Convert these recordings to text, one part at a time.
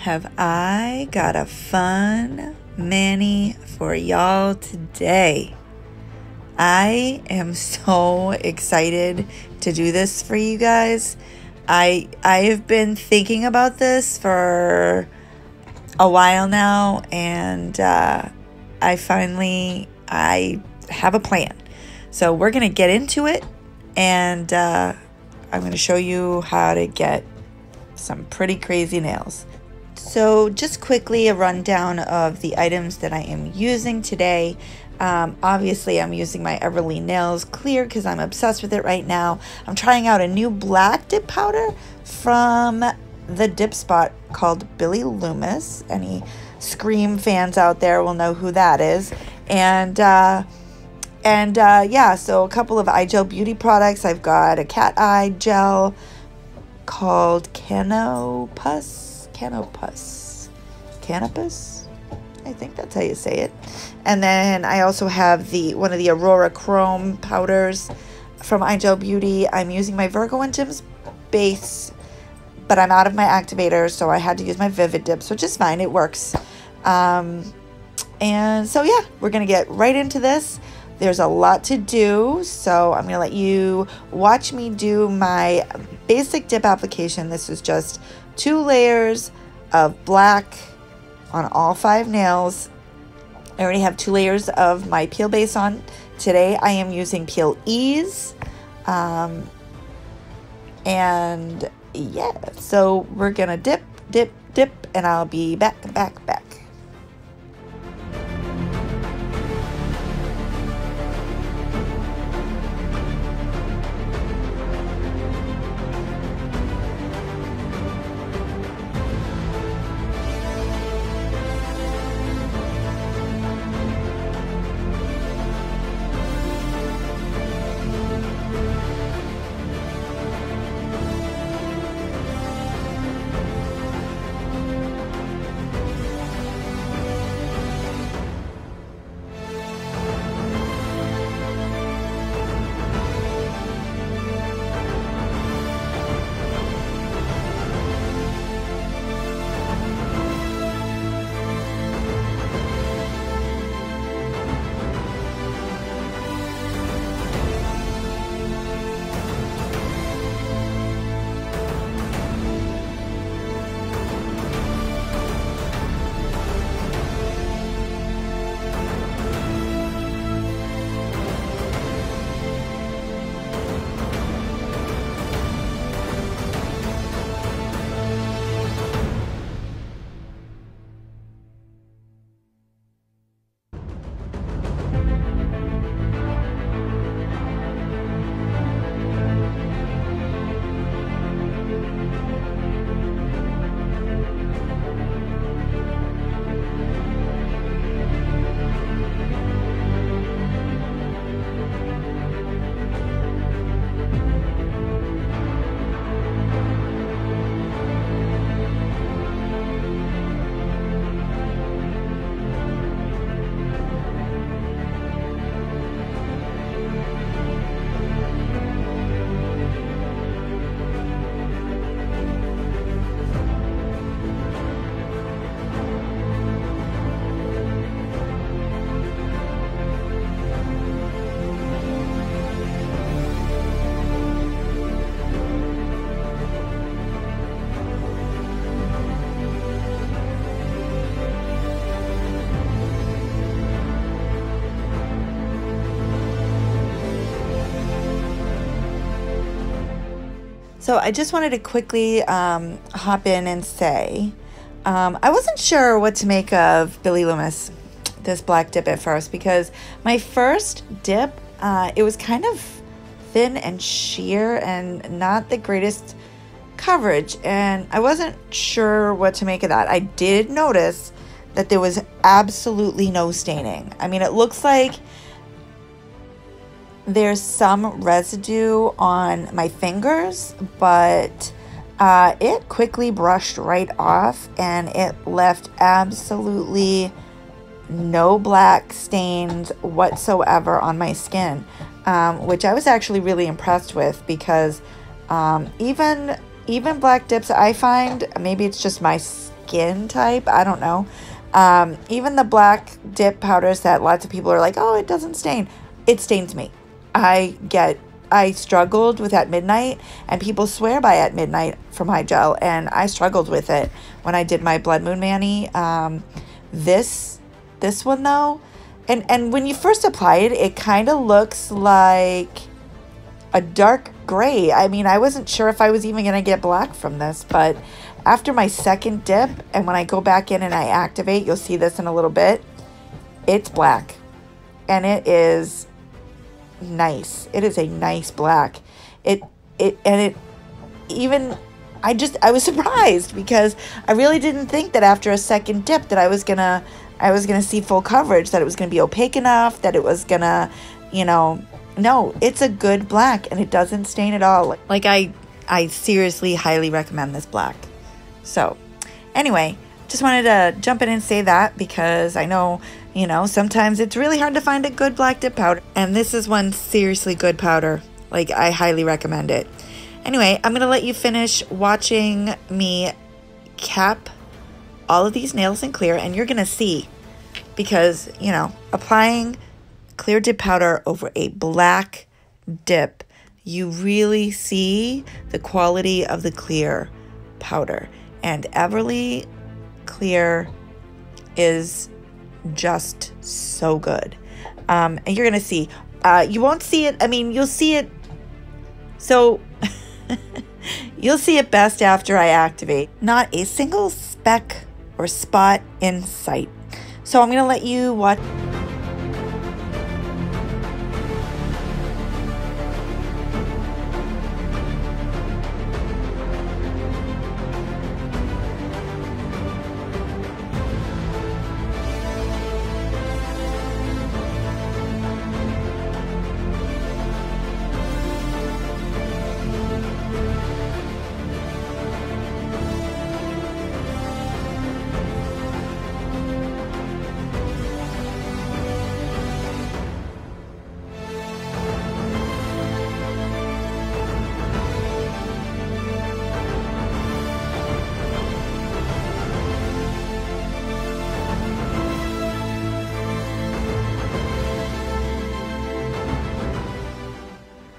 Have I got a fun mani for y'all today. I am so excited to do this for you guys. I have been thinking about this for a while now, and I have a plan. So we're gonna get into it, and I'm gonna show you how to get some pretty crazy nails. So just quickly, a rundown of the items that I am using today. Obviously, I'm using my Everly Nails Clear because I'm obsessed with it right now. I'm trying out a new black dip powder from the dip spot called Billy Loomis. Any Scream fans out there will know who that is. And yeah, so a couple of iGel beauty products. I've got a cat eye gel called CANOPUS. I think that's how you say it. And then I also have one of the AURORA Chrome powders from iGel Beauty. I'm using my Virgo Gem base, but I'm out of my activator, so I had to use my VIVIDips, which is fine. It works. And so yeah, we're gonna get right into this. There's a lot to do, so I'm gonna let you watch me do my basic dip application. This is just 2 layers of black on all 5 nails. I already have 2 layers of my peel base on. Today I am using Peel Ease. And yeah, so we're gonna dip, and I'll be back. So I just wanted to quickly hop in and say, I wasn't sure what to make of Billy Loomis, this black dip at first, because my first dip, it was kind of thin and sheer and not the greatest coverage, and I wasn't sure what to make of that. I did notice that there was absolutely no staining. I mean, it looks like there's some residue on my fingers, but it quickly brushed right off, and it left absolutely no black stains whatsoever on my skin, which I was actually really impressed with, because even black dips, I find, maybe it's just my skin type. I don't know. Even the black dip powders that lots of people are like, oh, it doesn't stain. It stains me. I struggled with At Midnight, and people swear by At Midnight from iGel, and I struggled with it when I did my Blood Moon Mani. This one though, and when you first apply it, it kind of looks like a dark gray. I mean, I wasn't sure if I was even gonna get black from this, but after my second dip, and when I go back in and I activate, you'll see this in a little bit, it's black, and it is nice. It is a nice black. I was surprised, because I really didn't think that after a second dip that I was gonna see full coverage, that it was gonna be opaque enough, that it was gonna, you know, no, it's a good black, and it doesn't stain at all. Like, I seriously highly recommend this black. So anyway, just wanted to jump in and say that, because I know, you know, sometimes it's really hard to find a good black dip powder, and this is one seriously good powder. Like, I highly recommend it. Anyway, I'm gonna let you finish watching me cap all of these nails in clear, and you're gonna see, because, you know, applying clear dip powder over a black dip, you really see the quality of the clear powder. And Everly Clear is just so good. And you're gonna see, you won't see it, I mean, you'll see it, so you'll see it best after I activate. Not a single speck or spot in sight. So I'm gonna let you watch.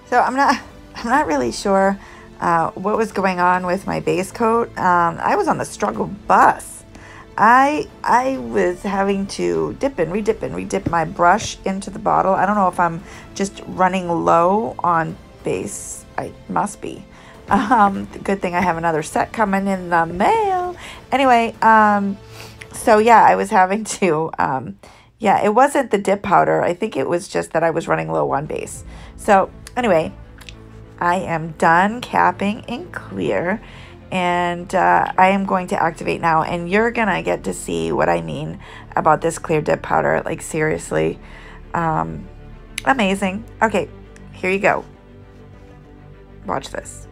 So I'm not really sure what was going on with my base coat. I was on the struggle bus. I was having to dip and redip my brush into the bottle. I don't know if I'm just running low on base. I must be. Good thing I have another set coming in the mail. Anyway, so yeah, I was having to, yeah, it wasn't the dip powder. I think it was just that I was running low on base. So anyway, I am done capping in clear, and I am going to activate now, and you're gonna get to see what I mean about this clear dip powder. Like, seriously, amazing. Okay, here you go. Watch this.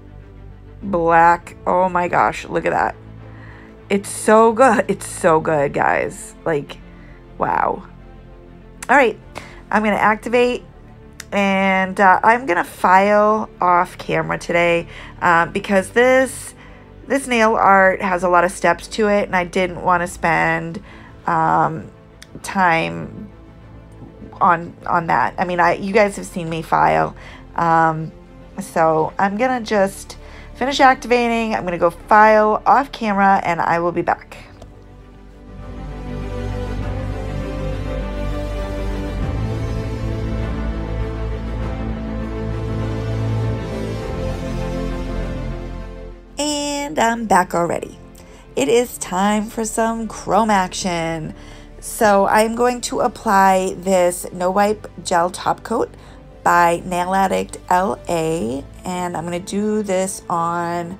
Black. Oh my gosh, look at that. It's so good. It's so good, guys. Like, wow. All right, I'm gonna activate, and I'm gonna file off camera today because this nail art has a lot of steps to it, and I didn't want to spend time on that. I mean, you guys have seen me file, so I'm gonna just finish activating. I'm gonna go file off camera, and I will be back. And I'm back already. It is time for some chrome action. So I'm going to apply this No Wipe Gel Top Coat by Nail Addict LA, and I'm going to do this on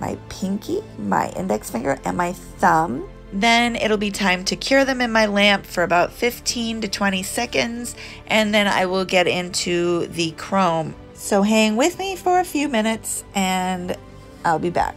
my pinky, my index finger, and my thumb. Then it'll be time to cure them in my lamp for about 15 to 20 seconds, and then I will get into the chrome. So hang with me for a few minutes, and I'll be back.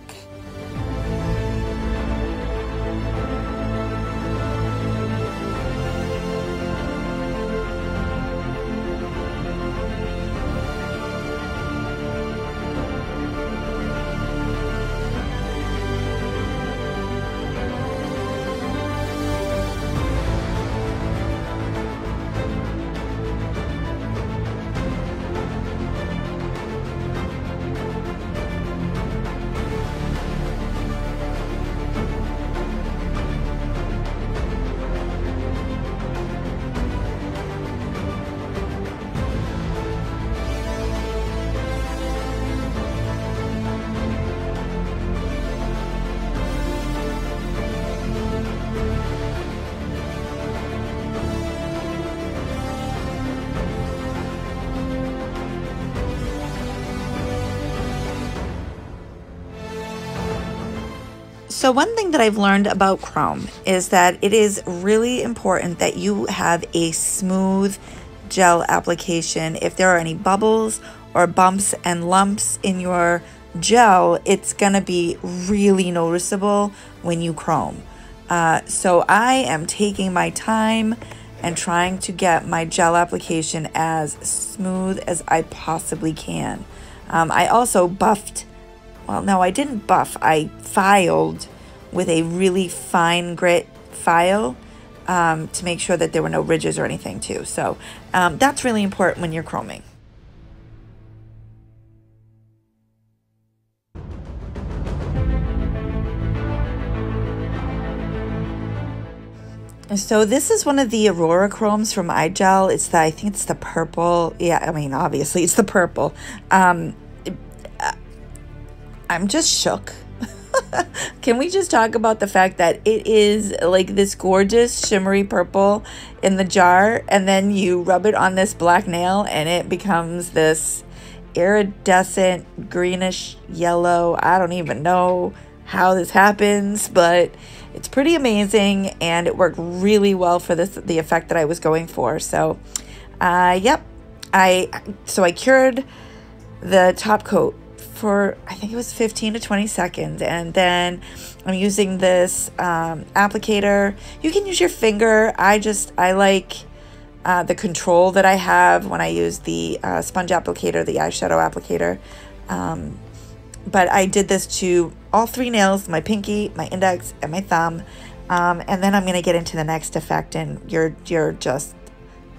So one thing that I've learned about chrome is that it is really important that you have a smooth gel application. If there are any bubbles or bumps and lumps in your gel, it's gonna be really noticeable when you chrome. So I am taking my time and trying to get my gel application as smooth as I possibly can. I also buffed, well, no, I didn't buff. I filed with a really fine grit file to make sure that there were no ridges or anything too. So that's really important when you're chroming. So this is one of the Aurora Chromes from iGel. It's the, I think it's the purple. Yeah, I mean, obviously it's the purple. I'm just shook. Can we just talk about the fact that it is like this gorgeous shimmery purple in the jar, and then you rub it on this black nail and it becomes this iridescent greenish yellow. I don't even know how this happens, but it's pretty amazing, and it worked really well for the effect that I was going for. So yep, I cured the top coat for, I think it was 15 to 20 seconds, and then I'm using this applicator. You can use your finger. I like the control that I have when I use the sponge applicator, the eyeshadow applicator. But I did this to all three nails, my pinky, my index, and my thumb. And then I'm going to get into the next effect, and your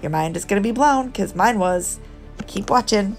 mind is going to be blown, because mine was. Keep watching.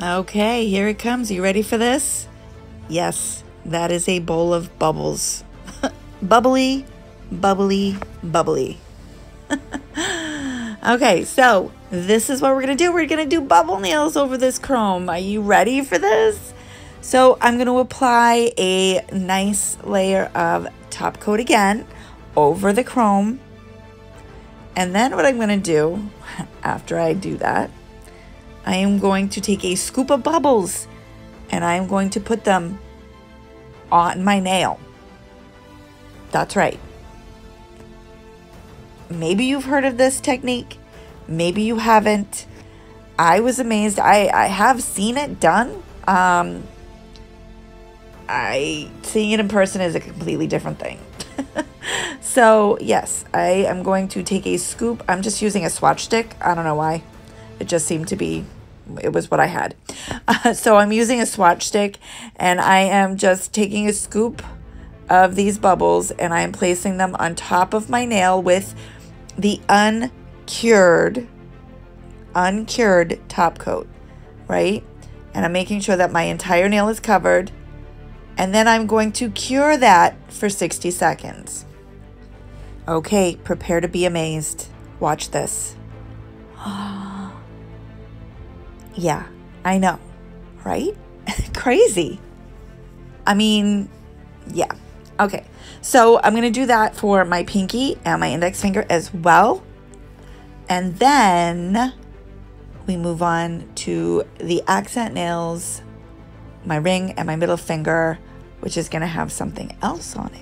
Okay, here it comes. You ready for this? Yes, that is a bowl of bubbles. Bubbly, bubbly, bubbly. Okay, so this is what we're going to do. We're going to do bubble nails over this chrome. Are you ready for this? So I'm going to apply a nice layer of top coat again over the chrome. And then what I'm going to do after I do that, I am going to take a scoop of bubbles and I am going to put them on my nail. That's right. Maybe you've heard of this technique. Maybe you haven't. I was amazed. I have seen it done. Seeing it in person is a completely different thing. So yes, I am going to take a scoop. I'm just using a swatch stick. I don't know why. It just seemed to be, it was what I had. So I'm using a swatch stick and I am just taking a scoop of these bubbles and I am placing them on top of my nail with the uncured top coat, right? And I'm making sure that my entire nail is covered. And then I'm going to cure that for 60 seconds. Okay, prepare to be amazed. Watch this. Yeah, I know, right? Crazy. I mean, yeah. Okay, so I'm going to do that for my pinky and my index finger as well. And then we move on to the accent nails, my ring and my middle finger, which is going to have something else on it.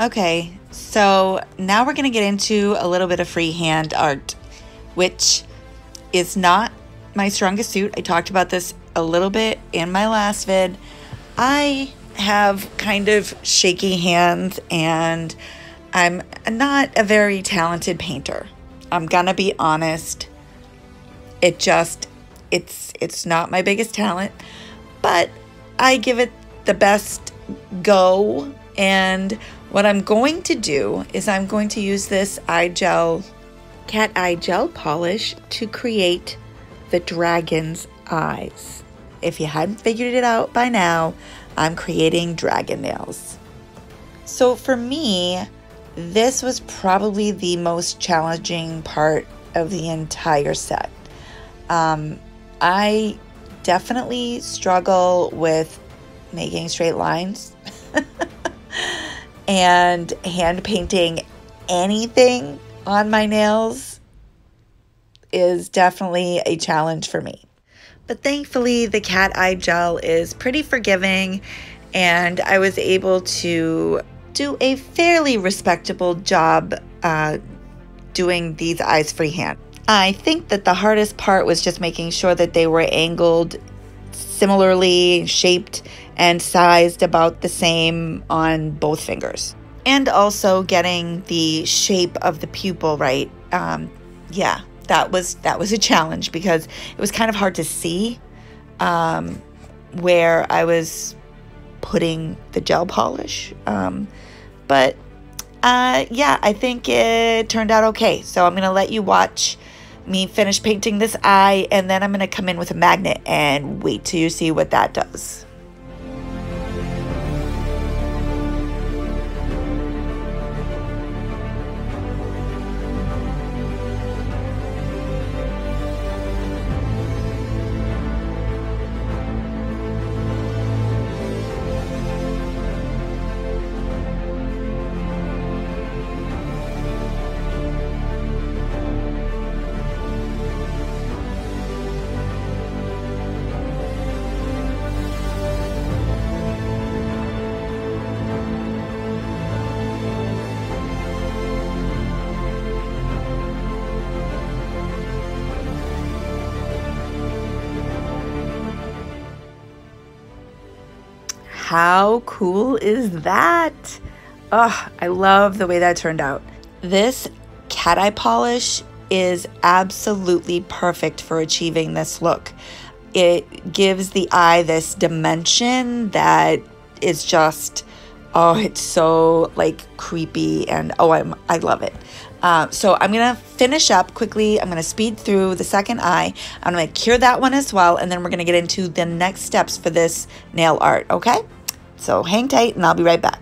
Okay, so now we're going to get into a little bit of freehand art, which is not my strongest suit. I talked about this a little bit in my last vid. I have kind of shaky hands and I'm not a very talented painter. I'm gonna be honest. It's not my biggest talent, but I give it the best go. And what I'm going to do is I'm going to use this iGel, cat eye gel polish to create the dragon's eyes. If you hadn't figured it out by now, I'm creating dragon nails. So for me, this was probably the most challenging part of the entire set. I definitely struggle with making straight lines and hand painting anything on my nails is definitely a challenge for me. But thankfully, the cat eye gel is pretty forgiving, and I was able to do a fairly respectable job doing these eyes freehand. I think that the hardest part was just making sure that they were angled similarly, shaped and sized about the same on both fingers. And also getting the shape of the pupil right. Yeah, that was a challenge because it was kind of hard to see where I was putting the gel polish. But yeah, I think it turned out okay. So I'm gonna let you watch me finish painting this eye, and then I'm gonna come in with a magnet and wait till you see what that does. How cool is that? Oh, I love the way that turned out. This cat eye polish is absolutely perfect for achieving this look. It gives the eye this dimension that is just, oh, it's so like creepy, and oh, I love it. So I'm gonna finish up quickly. I'm gonna speed through the second eye. I'm gonna cure that one as well, and then we're gonna get into the next steps for this nail art, okay? So hang tight and I'll be right back.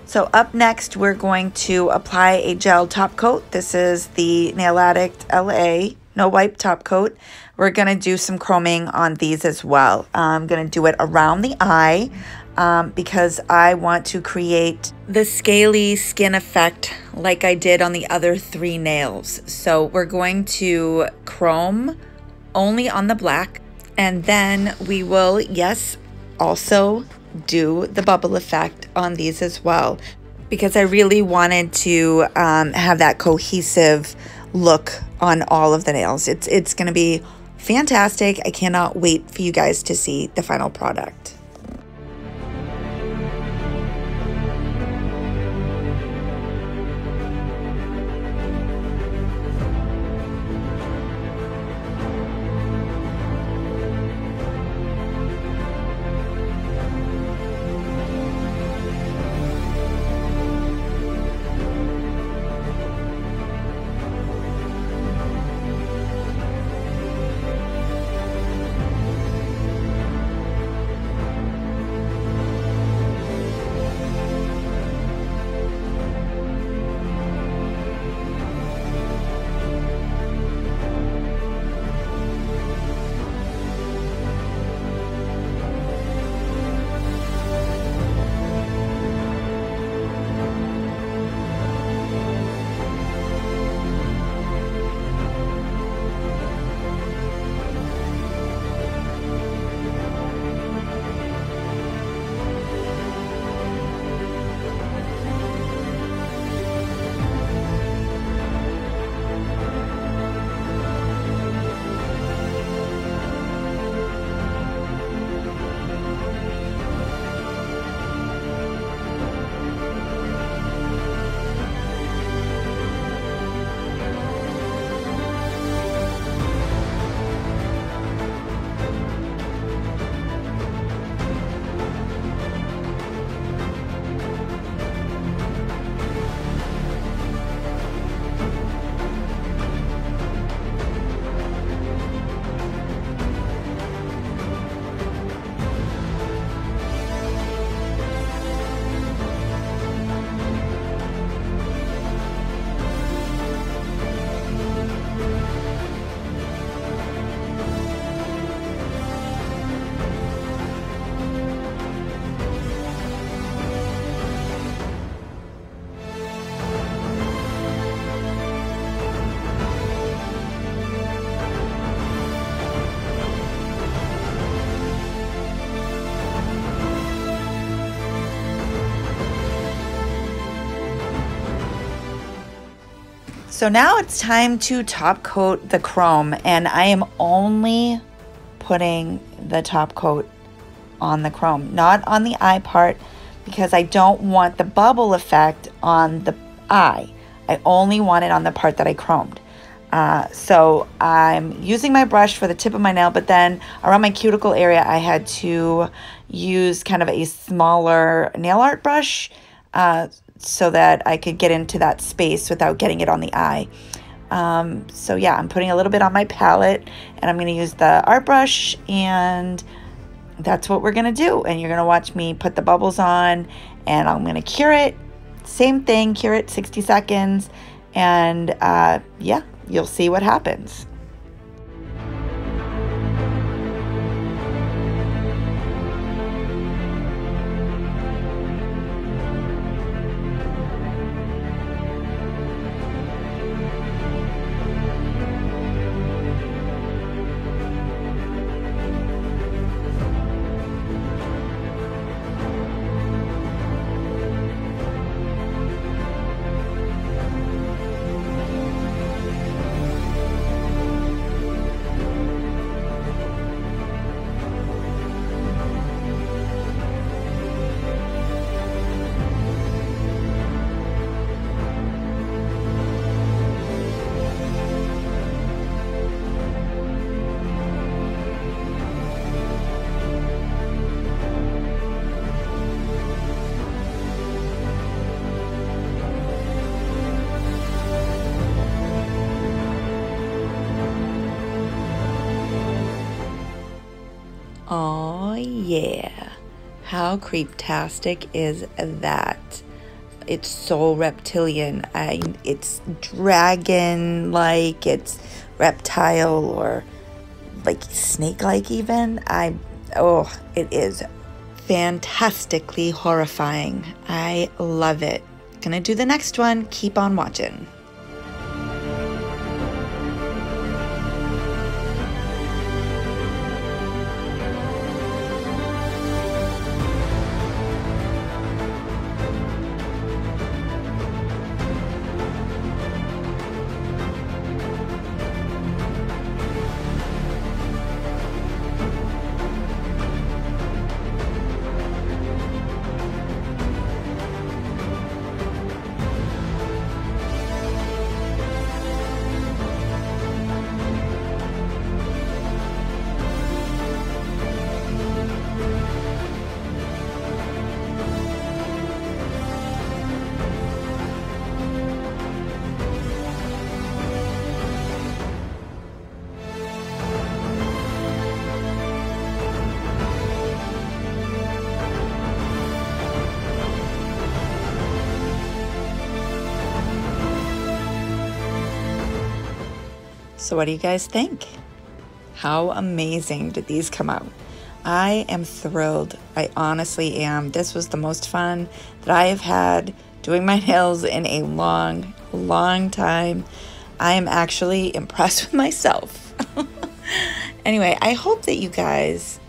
So up next, we're going to apply a gel top coat. This is the Nail Addict LA No Wipe top coat. We're gonna do some chroming on these as well. I'm gonna do it around the eye because I want to create the scaly skin effect like I did on the other three nails. So we're going to chrome only on the black, and then we will, yes, also do the bubble effect on these as well, because I really wanted to have that cohesive look on all of the nails. It's gonna be fantastic. I cannot wait for you guys to see the final product. So now it's time to top coat the chrome, and I am only putting the top coat on the chrome, not on the eye part, because I don't want the bubble effect on the eye. I only want it on the part that I chromed. So I'm using my brush for the tip of my nail, but then around my cuticle area, I had to use kind of a smaller nail art brush so that I could get into that space without getting it on the eye. So yeah, I'm putting a little bit on my palette, and I'm going to use the art brush, and that's what we're going to do. And you're going to watch me put the bubbles on, and I'm going to cure it. Same thing, cure it 60 seconds, and yeah, you'll see what happens. Oh yeah, how creeptastic is that? It's so reptilian. It's dragon-like, it's reptile, or like snake-like even. Oh, it is fantastically horrifying. I love it. Gonna do the next one. Keep on watching. So what do you guys think? How amazing did these come out? I am thrilled. I honestly am. This was the most fun that I have had doing my nails in a long, long time. I am actually impressed with myself. Anyway, I hope that you guys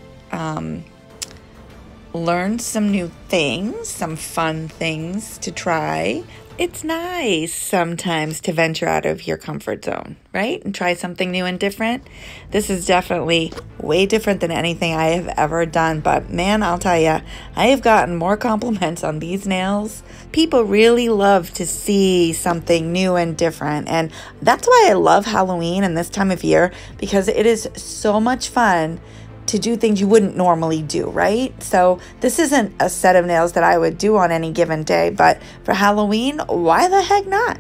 learned some new things, some fun things to try. It's nice sometimes to venture out of your comfort zone, right? And try something new and different. This is definitely way different than anything I have ever done. But man, I'll tell you, I have gotten more compliments on these nails. People really love to see something new and different. And that's why I love Halloween and this time of year, because it is so much fun to do things you wouldn't normally do, right? So this isn't a set of nails that I would do on any given day, but for Halloween, why the heck not?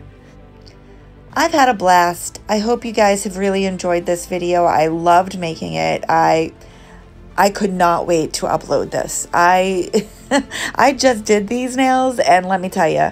I've had a blast. I hope you guys have really enjoyed this video. I loved making it. I could not wait to upload this. I just did these nails, and let me tell you,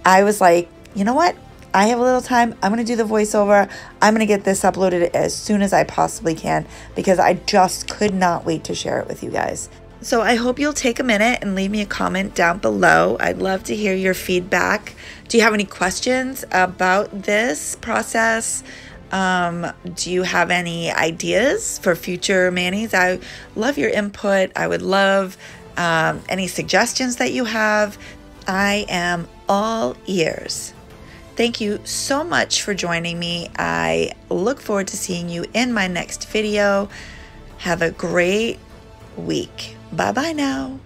I was like, you know what? I have a little time. I'm going to do the voiceover. I'm going to get this uploaded as soon as I possibly can, because I just could not wait to share it with you guys. So I hope you'll take a minute and leave me a comment down below. I'd love to hear your feedback. Do you have any questions about this process? Do you have any ideas for future manis? I love your input. I would love any suggestions that you have. I am all ears. Thank you so much for joining me. I look forward to seeing you in my next video. Have a great week. Bye-bye now.